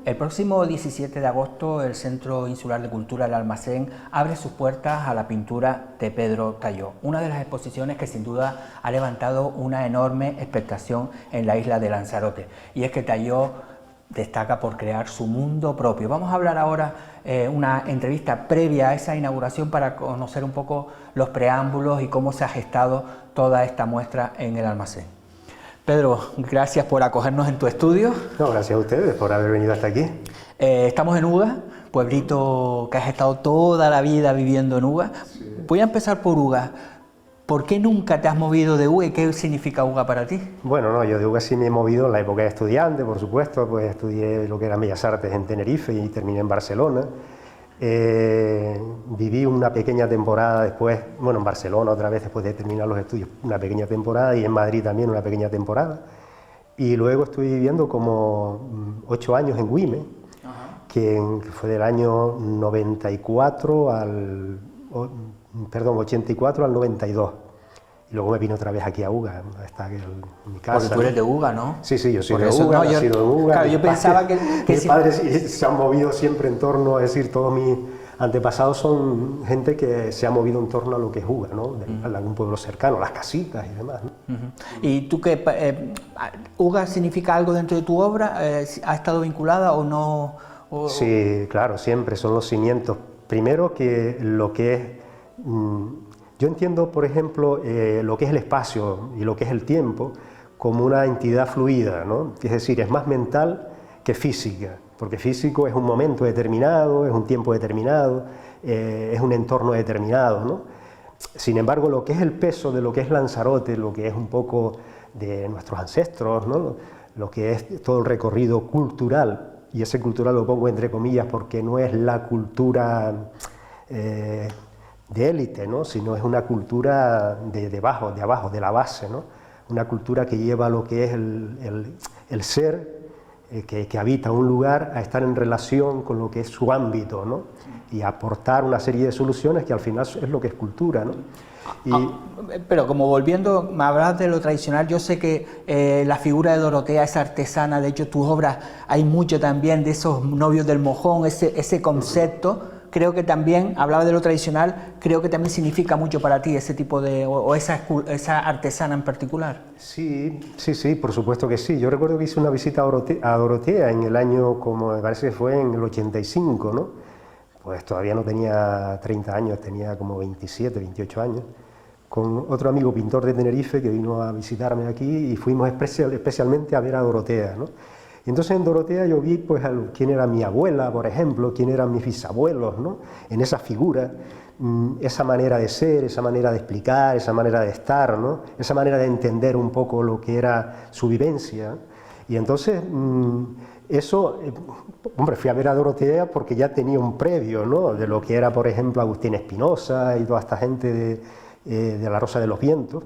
El próximo 17 de agosto el Centro Insular de Cultura El Almacén abre sus puertas a la pintura de Pedro Talló, una de las exposiciones que sin duda ha levantado una enorme expectación en la isla de Lanzarote. Y es que Talló destaca por crear su mundo propio. Vamos a hablar ahora una entrevista previa a esa inauguración para conocer un poco los preámbulos y cómo se ha gestado toda esta muestra en el almacén. Pedro, gracias por acogernos en tu estudio. No, gracias a ustedes por haber venido hasta aquí. Estamos en Uga, pueblito que has estado toda la vida viviendo en Uga. Sí. Voy a empezar por Uga. ¿Por qué nunca te has movido de Uga y qué significa Uga para ti? Bueno, no, yo de Uga sí me he movido en la época de estudiante, por supuesto, pues estudié lo que eran Bellas Artes en Tenerife y terminé en Barcelona. Viví una pequeña temporada después, bueno, en Barcelona otra vez después de terminar los estudios, una pequeña temporada, y en Madrid también una pequeña temporada. Y luego estuve viviendo como 8 años en Güime, que fue del año 84 al 92. Y luego me vine otra vez aquí a Uga, está aquí en mi casa. Porque tú eres de Uga, ¿no? Sí, sí, yo soy de Uga, nacido en Uga. Claro, yo pensaba que mis padres se han movido siempre en torno, es decir, todos mis antepasados son gente que se ha movido en torno a lo que es Uga, ¿no? De algún pueblo cercano, las casitas y demás, ¿no? ¿Y tú qué? ¿Uga significa algo dentro de tu obra? ¿Ha estado vinculada o no? Sí, claro, siempre son los cimientos. Primero que lo que es... Yo entiendo, por ejemplo, lo que es el espacio y lo que es el tiempo como una entidad fluida, ¿no? Es decir, es más mental que física, porque físico es un momento determinado, es un tiempo determinado, es un entorno determinado, ¿no? Sin embargo, lo que es el peso de lo que es Lanzarote, lo que es un poco de nuestros ancestros, ¿no? Lo que es todo el recorrido cultural, y ese cultural lo pongo entre comillas porque no es la cultura... de élite, ¿no? Sino es una cultura de abajo, de la base, ¿no? Una cultura que lleva lo que es el ser que habita un lugar a estar en relación con lo que es su ámbito, ¿no? Y aportar una serie de soluciones que al final es lo que es cultura, ¿no? Pero como volviendo, me hablas de lo tradicional, yo sé que la figura de Dorotea es artesana, de hecho tus obras hay mucho también de esos novios del mojón, ese concepto. Creo que también, hablaba de lo tradicional, creo que también significa mucho para ti ese tipo de, o esa artesana en particular. Sí, por supuesto que sí. Yo recuerdo que hice una visita a Dorotea en el año, como me parece que fue en el 85, ¿no? Pues todavía no tenía 30 años, tenía como 27, 28 años, con otro amigo pintor de Tenerife que vino a visitarme aquí y fuimos especialmente a ver a Dorotea, ¿no? Y entonces en Dorotea yo vi pues quién era mi abuela, por ejemplo, quién eran mis bisabuelos, ¿no? En esa figura, esa manera de ser, esa manera de explicar, esa manera de estar, ¿no? Esa manera de entender un poco lo que era su vivencia. Y entonces eso, hombre, fui a ver a Dorotea porque ya tenía un previo, ¿no? De lo que era, por ejemplo, Agustín Espinosa y toda esta gente de La Rosa de los Vientos.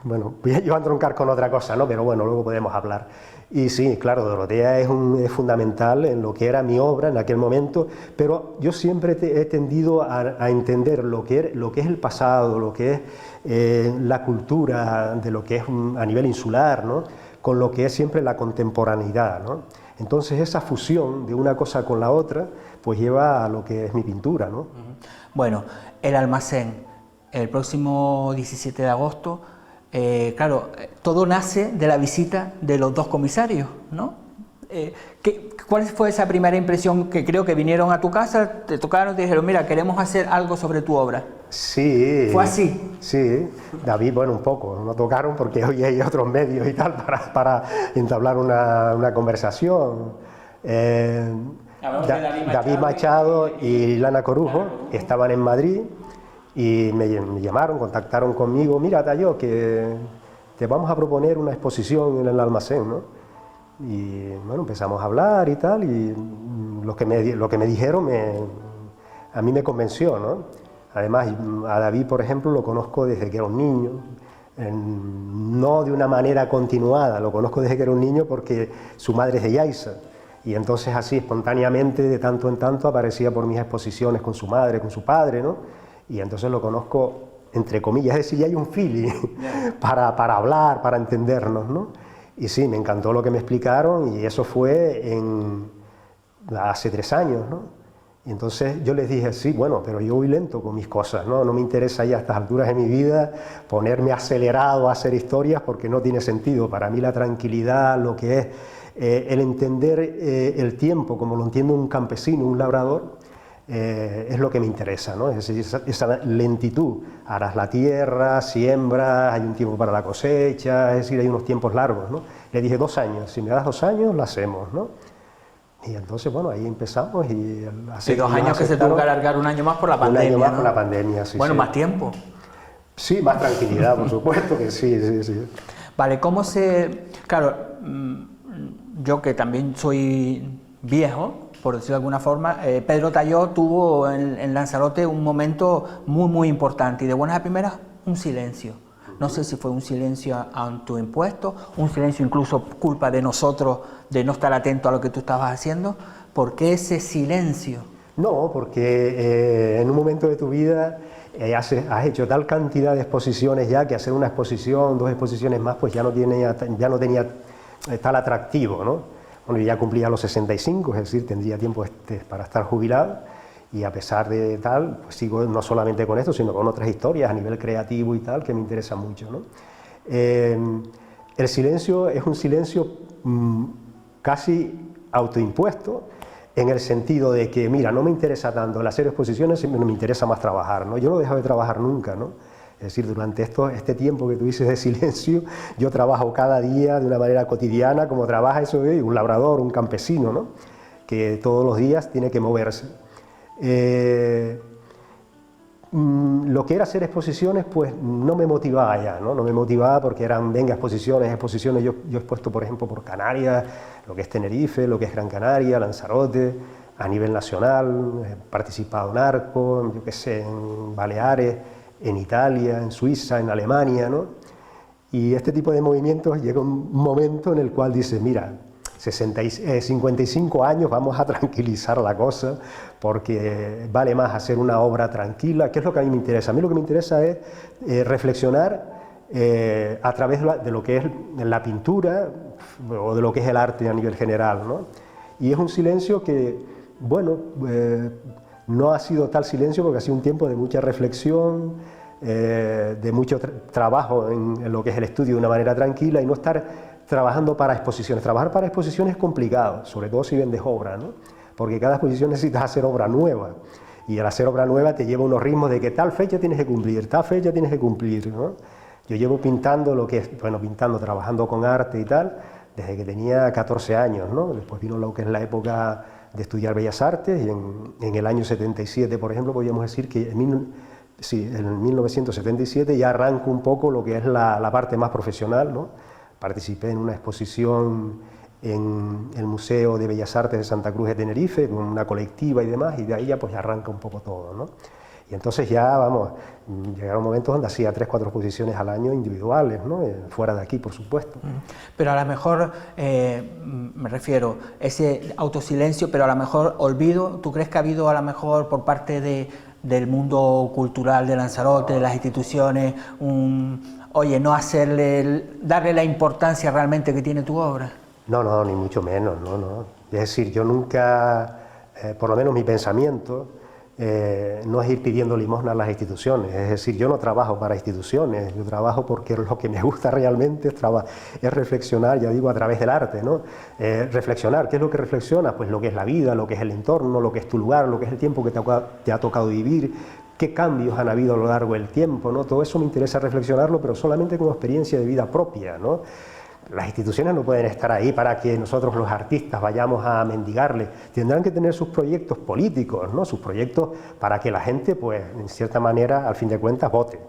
Bueno, yo a entroncar con otra cosa, ¿no? Pero bueno, luego podemos hablar. Y sí, claro, Dorotea es fundamental en lo que era mi obra en aquel momento, pero yo siempre he tendido a entender lo que es el pasado, lo que es la cultura, de lo que es a nivel insular, ¿no? Con lo que es siempre la contemporaneidad, ¿no? Entonces esa fusión de una cosa con la otra, pues lleva a lo que es mi pintura, ¿no? Bueno, el almacén, el próximo 17 de agosto... claro, todo nace de la visita de los dos comisarios, ¿no? ¿Cuál fue esa primera impresión? Que creo que vinieron a tu casa, te tocaron y te dijeron, mira, queremos hacer algo sobre tu obra. Sí. ¿Fue así? Sí, David, bueno, un poco, no tocaron porque hoy hay otros medios y tal para entablar una conversación. David Machado y Lana Corujo estaban en Madrid. Y me llamaron, contactaron conmigo, mira Talló, que te vamos a proponer una exposición en el almacén, ¿no? Y bueno, empezamos a hablar y tal, y lo que me dijeron a mí me convenció, ¿no? Además, a David, por ejemplo, lo conozco desde que era un niño, no de una manera continuada, lo conozco desde que era un niño porque su madre es de Yaiza, y entonces así espontáneamente, de tanto en tanto, aparecía por mis exposiciones con su madre, con su padre, ¿no? Y entonces lo conozco, entre comillas, es decir, ya hay un feeling para hablar, para entendernos, ¿no? Y sí, me encantó lo que me explicaron y eso fue hace 3 años, ¿no? Y entonces yo les dije, sí, bueno, pero yo voy lento con mis cosas, ¿no? No me interesa ya a estas alturas de mi vida ponerme acelerado a hacer historias porque no tiene sentido. Para mí la tranquilidad, lo que es el entender el tiempo como lo entiende un campesino, un labrador, es lo que me interesa, ¿no? Es decir, esa lentitud. Aras la tierra, siembras, hay un tiempo para la cosecha, es decir, hay unos tiempos largos, ¿no? Le dije 2 años, si me das 2 años, lo hacemos, ¿no? Y entonces, bueno, ahí empezamos y hace 2 años que se tuvo que alargar 1 año más por la pandemia, un año más, ¿no? por la pandemia, sí. Bueno, sí. Más tiempo. Sí, más tranquilidad, por supuesto que sí, sí, sí. Vale, ¿cómo se...? Claro, yo que también soy viejo, por decirlo de alguna forma, Pedro Talló tuvo en Lanzarote un momento muy, muy importante y de buenas a primeras un silencio. No sé si fue un silencio autoimpuesto, un silencio incluso culpa de nosotros de no estar atento a lo que tú estabas haciendo. ¿Por qué ese silencio? No, porque en un momento de tu vida has hecho tal cantidad de exposiciones ya que hacer una exposición, 2 exposiciones más, pues ya no tenía tal atractivo, ¿no? Bueno, yo ya cumplía los 65, es decir, tendría tiempo para estar jubilado. Y a pesar de tal, pues sigo no solamente con esto, sino con otras historias a nivel creativo y tal, que me interesan mucho, ¿no? El silencio es un silencio casi autoimpuesto, en el sentido de que, mira, no me interesa tanto el hacer exposiciones, sino me interesa más trabajar, ¿no? Yo no dejo de trabajar nunca, ¿no? Es decir, durante este tiempo que tú dices de silencio, yo trabajo cada día de una manera cotidiana, como trabaja eso de un labrador, un campesino, ¿no? Que todos los días tiene que moverse. Lo que era hacer exposiciones, pues no me motivaba ya, ¿no? No me motivaba porque eran, venga, exposiciones, yo he expuesto, por ejemplo, por Canarias, lo que es Tenerife, lo que es Gran Canaria, Lanzarote, a nivel nacional, he participado en Arco, yo qué sé, en Baleares, en Italia, en Suiza, en Alemania, ¿no? Y este tipo de movimientos llega un momento en el cual dices, mira, 55 años, vamos a tranquilizar la cosa, porque vale más hacer una obra tranquila, que es lo que a mí me interesa. A mí lo que me interesa es reflexionar a través de lo que es la pintura o de lo que es el arte a nivel general, ¿no? Y es un silencio que, bueno, no ha sido tal silencio porque ha sido un tiempo de mucha reflexión, de mucho trabajo en lo que es el estudio de una manera tranquila y no estar trabajando para exposiciones. Trabajar para exposiciones es complicado, sobre todo si vendes obra, ¿no? Porque cada exposición necesitas hacer obra nueva y al hacer obra nueva te lleva unos ritmos de que tal fecha tienes que cumplir, tal fecha tienes que cumplir, ¿no? Yo llevo pintando lo que es, bueno, trabajando con arte y tal, desde que tenía 14 años, ¿no? Después vino lo que es la época de estudiar Bellas Artes y en el año 77, por ejemplo, podríamos decir que en 1977 ya arranco un poco lo que es la parte más profesional, ¿no? Participé en una exposición en el Museo de Bellas Artes de Santa Cruz de Tenerife, con una colectiva y demás, y de ahí ya pues arranca un poco todo, ¿no? Y entonces ya, vamos, llegaron momentos donde hacía 3 o 4 exposiciones al año individuales, ¿no? Fuera de aquí, por supuesto. Pero a lo mejor, me refiero, ese autosilencio, pero a lo mejor olvido, ¿tú crees que ha habido a lo mejor por parte del mundo cultural de Lanzarote, de las instituciones, oye, no darle la importancia realmente que tiene tu obra? No, no, ni mucho menos, no, no. Es decir, yo nunca, por lo menos mi pensamiento, no es ir pidiendo limosna a las instituciones. Es decir, yo no trabajo para instituciones, yo trabajo porque lo que me gusta realmente es reflexionar, ya digo, a través del arte, ¿no? Reflexionar, ¿qué es lo que reflexionas? Pues lo que es la vida, lo que es el entorno, lo que es tu lugar, lo que es el tiempo que te ha tocado vivir, qué cambios han habido a lo largo del tiempo, ¿no? Todo eso me interesa reflexionarlo, pero solamente como experiencia de vida propia, ¿no? Las instituciones no pueden estar ahí para que nosotros los artistas vayamos a mendigarles. Tendrán que tener sus proyectos políticos, ¿no? Sus proyectos para que la gente, pues, en cierta manera, al fin de cuentas, vote.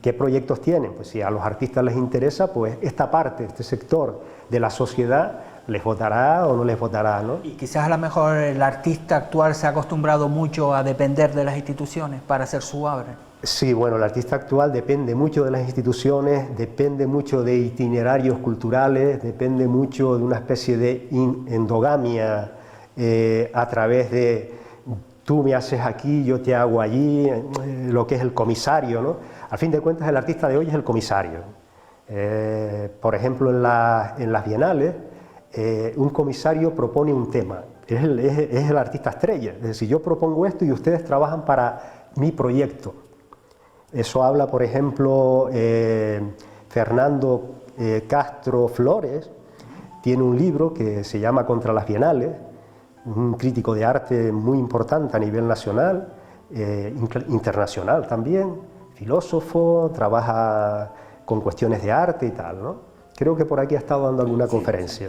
¿Qué proyectos tienen? Pues si a los artistas les interesa, pues esta parte, este sector de la sociedad les votará o no les votará, ¿no? Y quizás a lo mejor el artista actual se ha acostumbrado mucho a depender de las instituciones para hacer su obra. Sí, bueno, el artista actual depende mucho de las instituciones, depende mucho de itinerarios culturales, depende mucho de una especie de endogamia a través de tú me haces aquí, yo te hago allí, lo que es el comisario, ¿no? Al fin de cuentas el artista de hoy es el comisario. Por ejemplo, en las bienales, un comisario propone un tema, es el artista estrella, es decir, yo propongo esto y ustedes trabajan para mi proyecto. Eso habla, por ejemplo, Fernando Castro Flores, tiene un libro que se llama Contra las Bienales, un crítico de arte muy importante a nivel nacional, internacional también, filósofo, trabaja con cuestiones de arte y tal, ¿no? Creo que por aquí ha estado dando alguna conferencia.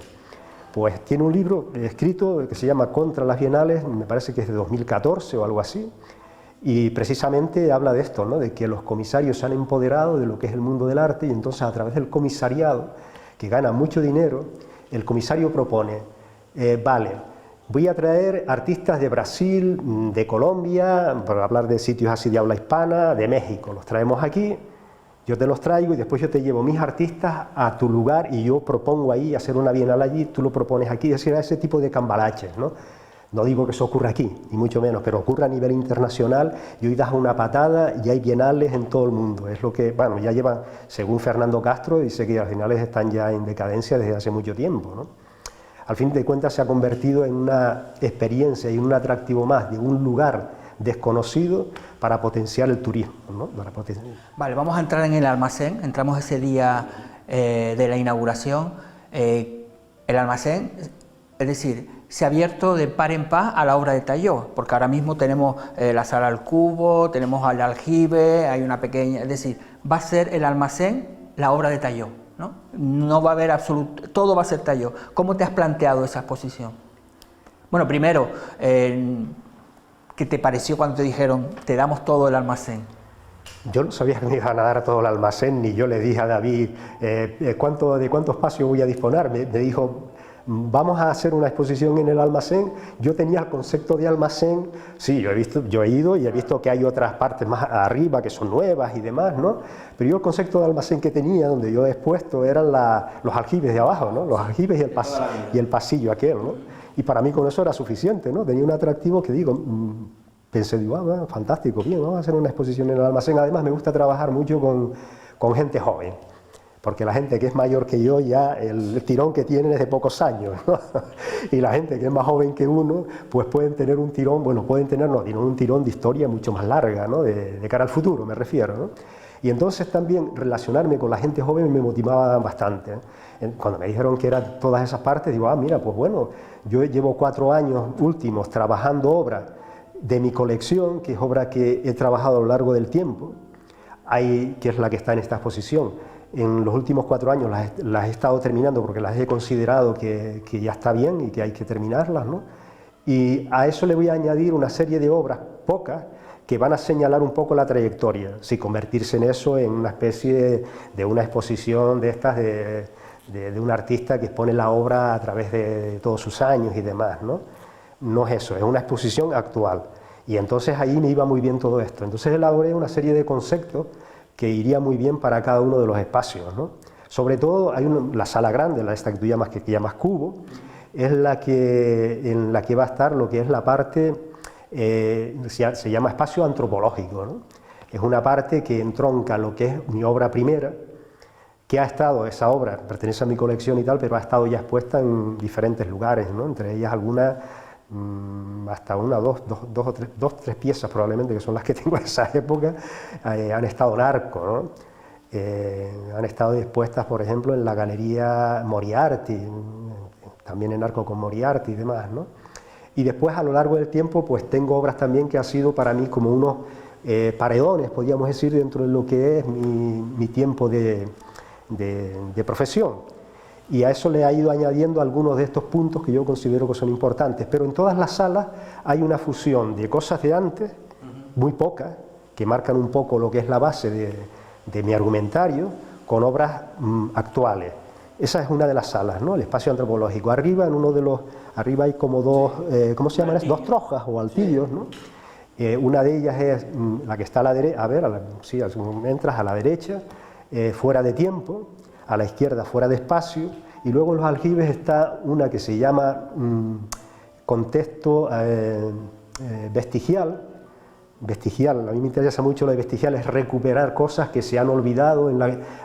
Pues tiene un libro escrito que se llama Contra las Bienales, me parece que es de 2014 o algo así, y precisamente habla de esto, ¿no? De que los comisarios se han empoderado de lo que es el mundo del arte y entonces a través del comisariado, que gana mucho dinero, el comisario propone, vale, voy a traer artistas de Brasil, de Colombia, para hablar de sitios así de habla hispana, de México, los traemos aquí, yo te los traigo y después yo te llevo mis artistas a tu lugar y yo propongo ahí hacer una bienal allí, tú lo propones aquí, es decir, ese tipo de cambalaches, ¿no? No digo que eso ocurra aquí, ni mucho menos, pero ocurre a nivel internacional y hoy das una patada y hay bienales en todo el mundo. Es lo que, bueno, ya llevan, según Fernando Castro, dice que las bienales están ya en decadencia desde hace mucho tiempo, ¿no? Al fin de cuentas se ha convertido en una experiencia y en un atractivo más de un lugar desconocido para potenciar el turismo, ¿no? Vale, vamos a entrar en el almacén, entramos ese día de la inauguración. El almacén, es decir, se ha abierto de par en par a la obra de Talló, porque ahora mismo tenemos la sala al cubo, tenemos al aljibe, hay una pequeña, es decir, va a ser el almacén la obra de Talló, ¿no? No va a haber absoluto, todo va a ser Talló. ¿Cómo te has planteado esa exposición? Bueno, primero, ¿qué te pareció cuando te dijeron, te damos todo el almacén? Yo no sabía que me iban a dar todo el almacén, ni yo le dije a David, ¿de cuánto espacio voy a disponer? Me dijo, vamos a hacer una exposición en el almacén. Yo tenía el concepto de almacén, sí, yo he ido y he visto que hay otras partes más arriba que son nuevas y demás, ¿no? Pero yo el concepto de almacén que tenía, donde yo he expuesto, eran los aljibes de abajo, ¿no? Los aljibes y el pasillo aquel, ¿no? Y para mí con eso era suficiente, ¿no? Tenía un atractivo que digo, pensé, digo, bueno, fantástico, bien, vamos a hacer una exposición en el almacén. Además me gusta trabajar mucho con gente joven, porque la gente que es mayor que yo ya el tirón que tienen es de pocos años, ¿no? Y la gente que es más joven que uno, pues pueden tener un tirón, bueno, pueden tener, no, tienen un tirón de historia mucho más larga, ¿no? De cara al futuro, me refiero, ¿no? Y entonces también relacionarme con la gente joven me motivaba bastante, ¿eh? Cuando me dijeron que eran todas esas partes, digo, ah, mira, pues bueno, yo llevo 4 años últimos trabajando obra de mi colección, que es obra que he trabajado a lo largo del tiempo, que es la que está en esta exposición. En los últimos 4 años las he estado terminando porque las he considerado que ya está bien y que hay que terminarlas, ¿no? Y a eso le voy a añadir una serie de obras, pocas, que van a señalar un poco la trayectoria, si convertirse en eso en una especie de una exposición de estas de un artista que expone la obra a través de todos sus años y demás, ¿no? No es eso, es una exposición actual. Y entonces ahí me iba muy bien todo esto. Entonces elaboré una serie de conceptos que iría muy bien para cada uno de los espacios, ¿no? Sobre todo hay la sala grande, esta que tú llamas, que llamas cubo, es en la que va a estar lo que es la parte, se llama espacio antropológico, ¿no? Es una parte que entronca lo que es mi obra primera, que ha estado, esa obra pertenece a mi colección y tal, pero ha estado ya expuesta en diferentes lugares, ¿no? Entre ellas algunas, hasta dos, tres piezas probablemente, que son las que tengo de esa época, han estado en Arco, ¿no? Han estado expuestas, por ejemplo, en la Galería Moriarty, también en Arco con Moriarty y demás, ¿no? Y después, a lo largo del tiempo, pues tengo obras también que han sido para mí como unos paredones, podríamos decir, dentro de lo que es mi tiempo de profesión. Y a eso le ha ido añadiendo algunos de estos puntos que yo considero que son importantes, pero en todas las salas hay una fusión de cosas de antes, muy pocas, que marcan un poco lo que es la base de mi argumentario, con obras actuales. Esa es una de las salas, ¿no? El espacio antropológico. Arriba, arriba hay como dos, ¿cómo se llaman? Dos trojas o altillos, ¿no? Una de ellas es la que está a la derecha, sí, entras a la derecha, fuera de tiempo, a la izquierda fuera de espacio, y luego en los aljibes está una que se llama contexto vestigial, vestigial. A mí me interesa mucho lo de vestigial, es recuperar cosas que se han olvidado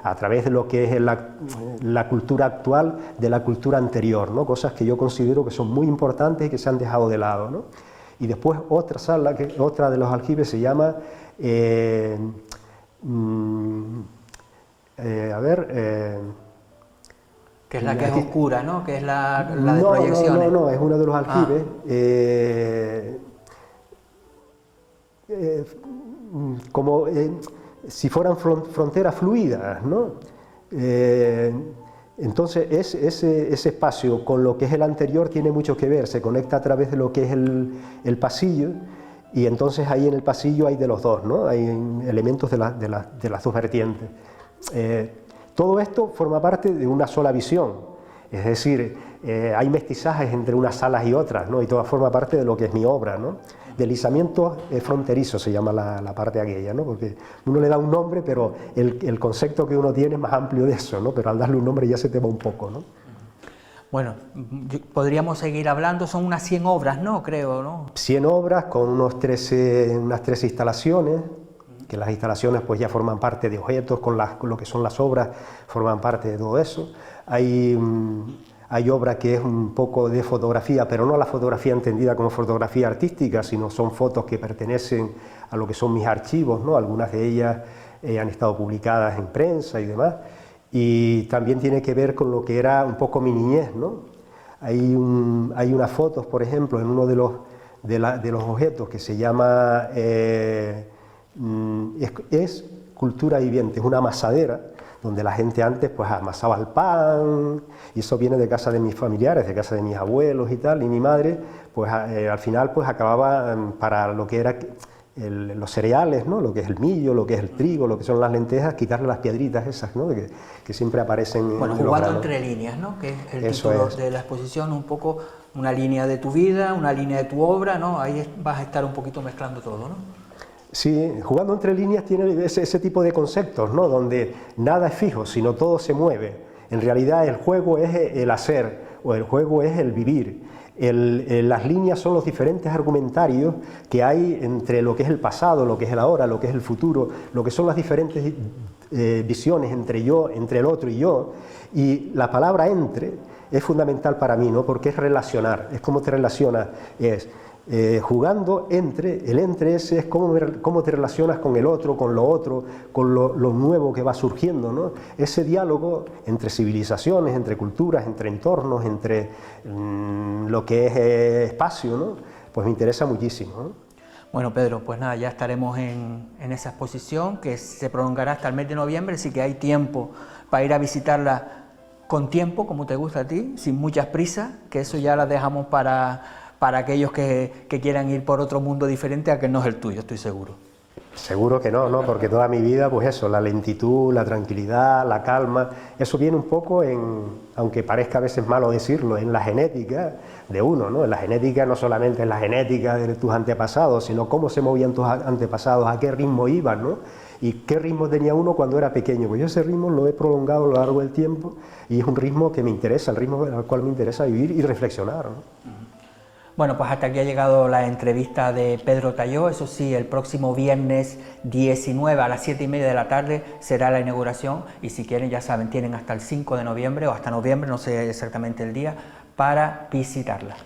a través de lo que es la cultura actual, de la cultura anterior, ¿no? Cosas que yo considero que son muy importantes y que se han dejado de lado, ¿no? Y después otra sala, otra de los aljibes se llama, que es la que es oscura, ¿no? Que es la de proyecciones. No, es uno de los aljibes. Como si fueran fronteras fluidas, ¿no? Entonces ese espacio con lo que es el anterior tiene mucho que ver, se conecta a través de lo que es el pasillo, y entonces ahí en el pasillo hay de los dos, ¿no? Hay elementos de las dos vertientes. Todo esto forma parte de una sola visión, es decir, hay mestizajes entre unas salas y otras, ¿no? Y todo forma parte de lo que es mi obra, ¿no? Deslizamiento fronterizo se llama la parte aquella, ¿no? Porque uno le da un nombre, pero el concepto que uno tiene es más amplio de eso, ¿no? Pero al darle un nombre ya se te va un poco, ¿no? Bueno, podríamos seguir hablando, son unas 100 obras, ¿no? Creo, ¿no? 100 obras con unas 13 instalaciones, que las instalaciones pues ya forman parte de objetos, con lo que son las obras forman parte de todo eso. Hay obra que es un poco de fotografía, pero no la fotografía entendida como fotografía artística, sino son fotos que pertenecen a lo que son mis archivos, ¿no? Algunas de ellas han estado publicadas en prensa y demás, y también tiene que ver con lo que era un poco mi niñez, ¿no? Hay unas fotos, por ejemplo, en uno de los objetos que se llama es cultura viviente, es una amasadera, donde la gente antes pues amasaba el pan, y eso viene de casa de mis familiares, de casa de mis abuelos y tal, y mi madre pues al final pues acababa para lo que era los cereales, ¿no? Lo que es el millo, lo que es el trigo, lo que son las lentejas, quitarle las piedritas esas, ¿no? que siempre aparecen. Bueno, jugando entre líneas, ¿no? Que es el título de la exposición, un poco una línea de tu vida, una línea de tu obra, ¿no? Ahí vas a estar un poquito mezclando todo, ¿no? Sí, jugando entre líneas tiene ese tipo de conceptos, ¿no? Donde nada es fijo, sino todo se mueve. En realidad el juego es el hacer, o el juego es el vivir. Las líneas son los diferentes argumentarios que hay entre lo que es el pasado, lo que es el ahora, lo que es el futuro, lo que son las diferentes visiones entre el otro y yo. Y la palabra entre es fundamental para mí, ¿no? Porque es relacionar, es cómo te relacionas, jugando el entre ese es cómo te relacionas con el otro, con lo nuevo que va surgiendo, ¿no? Ese diálogo entre civilizaciones, entre culturas, entre entornos, entre lo que es espacio, ¿no? Pues me interesa muchísimo, ¿no? Bueno, Pedro, pues nada, ya estaremos en esa exposición que se prolongará hasta el mes de noviembre, así que hay tiempo para ir a visitarla con tiempo, como te gusta a ti, sin muchas prisas, que eso ya la dejamos para aquellos que quieran ir por otro mundo diferente a que no es el tuyo, estoy seguro. Seguro que no, porque toda mi vida, pues eso, la lentitud, la tranquilidad, la calma, eso viene un poco aunque parezca a veces malo decirlo, en la genética de uno, ¿no? En la genética no solamente en la genética de tus antepasados, sino cómo se movían tus antepasados, a qué ritmo iban, ¿no? Y qué ritmo tenía uno cuando era pequeño. Pues yo ese ritmo lo he prolongado a lo largo del tiempo y es un ritmo que me interesa, el ritmo al cual me interesa vivir y reflexionar, ¿no? Bueno, pues hasta aquí ha llegado la entrevista de Pedro Talló. Eso sí, el próximo viernes 19 a las 7:30 de la tarde será la inauguración, y si quieren, ya saben, tienen hasta el 5 de noviembre o hasta noviembre, no sé exactamente el día, para visitarla.